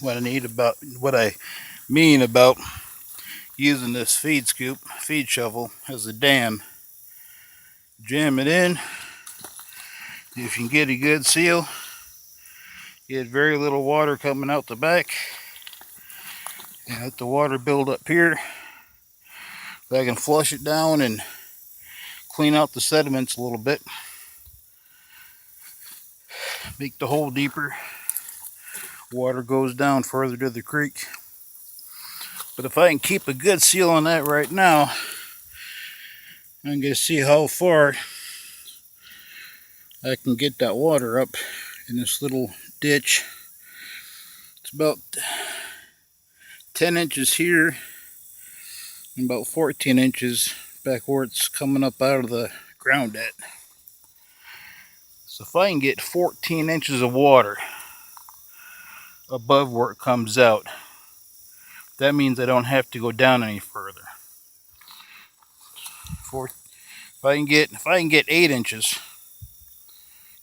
what I mean about using this feed shovel as a dam. Jam it in. If you can get a good seal, get very little water coming out the back. And let the water build up here. If I can flush it down and clean out the sediments a little bit, make the hole deeper. Water goes down further to the creek. But if I can keep a good seal on that right now, I'm going to see how far I can get that water up in this little ditch. It's about 10 inches here and about 14 inches back where it's coming up out of the ground at. So if I can get 14 inches of water above where it comes out, that means I don't have to go down any further. If I can get 8 inches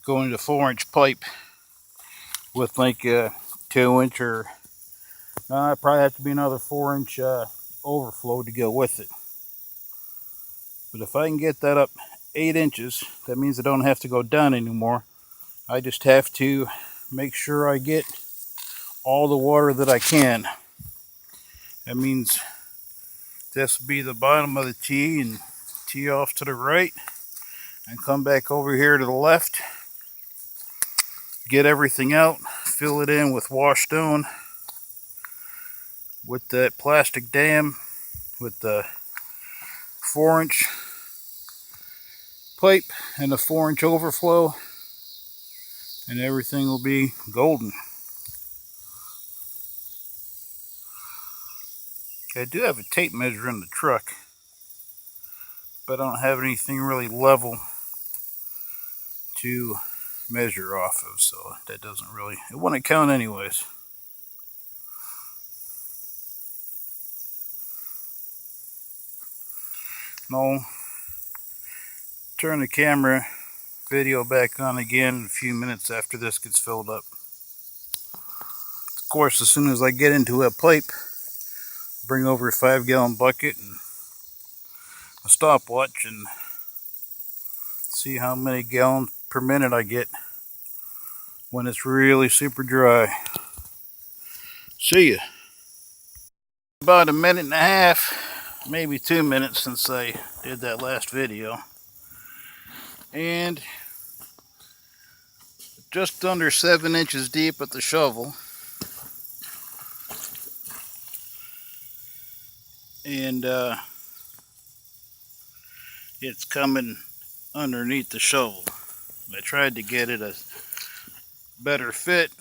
going to 4-inch pipe with like a 2-inch or it probably have to be another 4-inch overflow to go with it. But if I can get that up 8 inches, that means I don't have to go down anymore. I just have to make sure I get all the water that I can. That means this will be the bottom of the tee and tee off to the right and come back over here to the left. Get everything out, fill it in with washed stone with that plastic dam with the 4-inch pipe and a 4-inch overflow, and everything will be golden. I do have a tape measure in the truck, but I don't have anything really level to measure off of, so that doesn't really, it wouldn't count anyways. No, turn the camera video back on again in a few minutes after this gets filled up. Of course, as soon as I get into a pipe, bring over a 5-gallon bucket and a stopwatch and see how many gallons per minute I get when it's really super dry. See ya. About a minute and a half, maybe 2 minutes since I did that last video. And just under 7 inches deep at the shovel. And it's coming underneath the shovel. I tried to get it a better fit,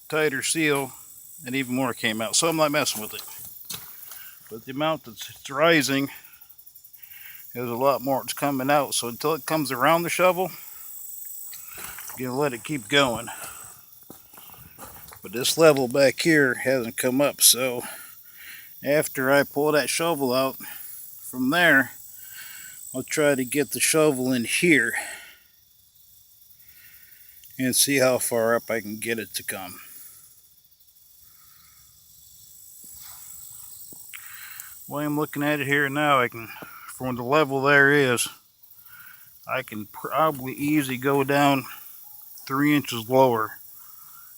tighter seal, and even more came out. So I'm not messing with it. But the amount that's rising is a lot more that's coming out. So until it comes around the shovel, I'm gonna let it keep going. But this level back here hasn't come up, so after I pull that shovel out from there, I'll try to get the shovel in here and see how far up I can get it to come. While I'm looking at it here now, I can, from the level there is, I can probably easily go down 3 inches lower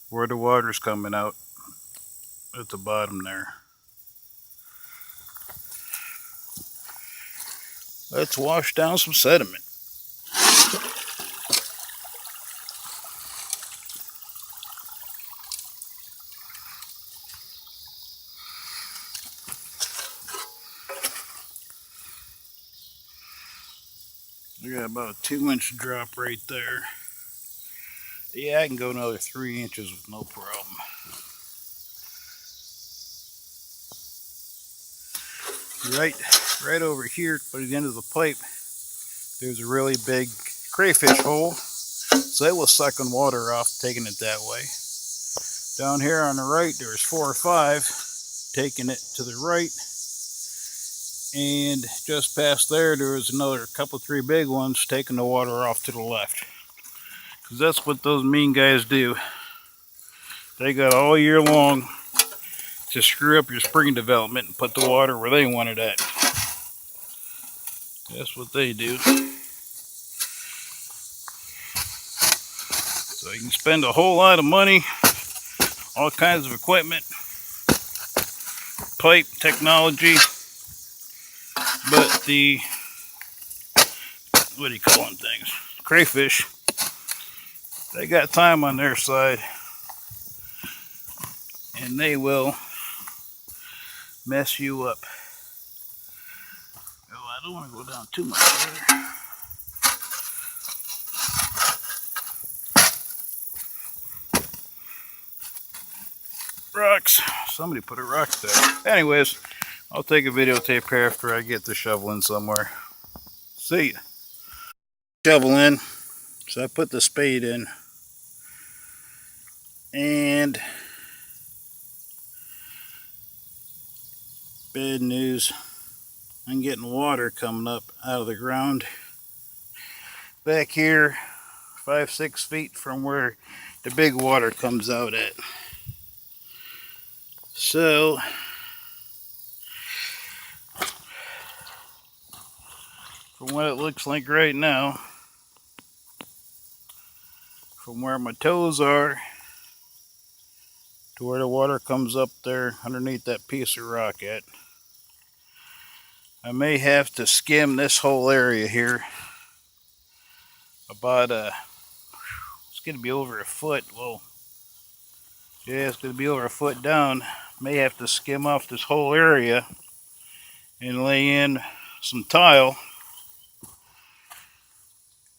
where the water's coming out at the bottom there. Let's wash down some sediment. We got about a 2-inch drop right there. Yeah, I can go another 3 inches with no problem. Right over here by the end of the pipe, there's a really big crayfish hole, so it was sucking water off, taking it that way. Down here on the right, there's 4 or 5 taking it to the right, and just past there, there was another couple, 3 big ones taking the water off to the left. Because that's what those mean guys do. They got all year long to screw up your spring development and put the water where they want it at. That's what they do. So you can spend a whole lot of money, all kinds of equipment, pipe technology, but the, what do you call them things? Crayfish, they got time on their side, and they will mess you up. Oh, I don't want to go down too much there. Rocks. Somebody put a rock there. Anyways, I'll take a videotape here after I get the shovel in somewhere. See ya. Shovel in. So I put the spade in. And bad news. I'm getting water coming up out of the ground. Back here, 5-6 feet from where the big water comes out at. So from what it looks like right now, from where my toes are to where the water comes up there underneath that piece of rock at, I may have to skim this whole area here about it's going to be over a foot. Well, yeah, it's going to be over a foot down. May have to skim off this whole area and lay in some tile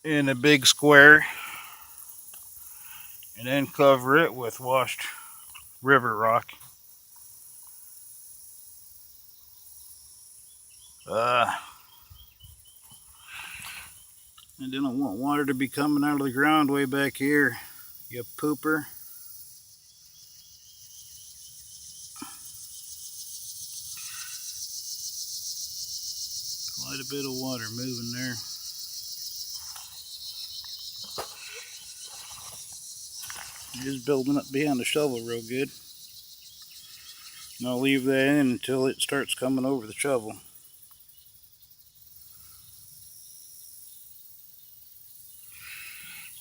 in a big square and then cover it with washed river rock. And then I want water to be coming out of the ground way back here. You pooper. Quite a bit of water moving there. It is building up behind the shovel real good. And I'll leave that in until it starts coming over the shovel.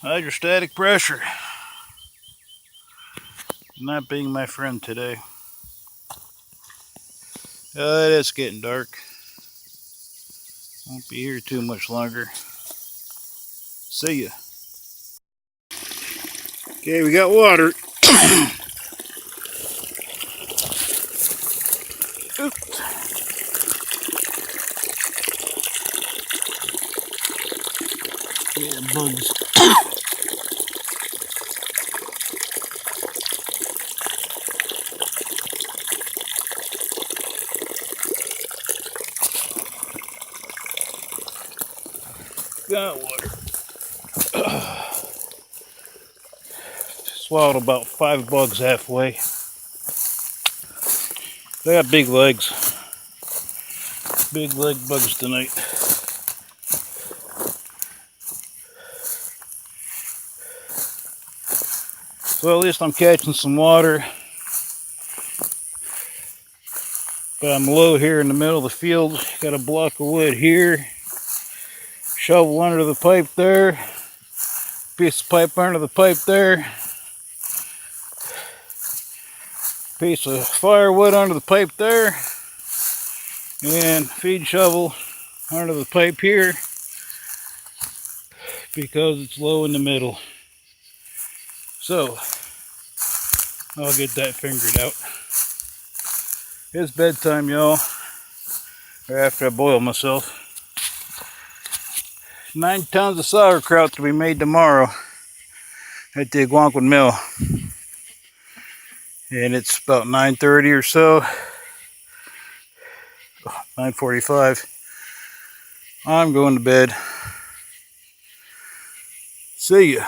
Hydrostatic pressure. Not being my friend today. It's getting dark. Won't be here too much longer. See ya. Okay, we got water. Oops. Yeah, bugs. Got water. Swallowed about 5 bugs halfway. They got big legs. Big leg bugs tonight. So at least I'm catching some water. But I'm low here in the middle of the field. Got a block of wood here. Shovel under the pipe there. Piece of pipe under the pipe there. Piece of firewood under the pipe there. And feed shovel under the pipe here. Because it's low in the middle. So, I'll get that fingered out. It's bedtime, y'all. Or after I boil myself. 9 tons of sauerkraut to be made tomorrow at the Algonquin Mill. And it's about 9:30 or so. 9:45. I'm going to bed. See ya.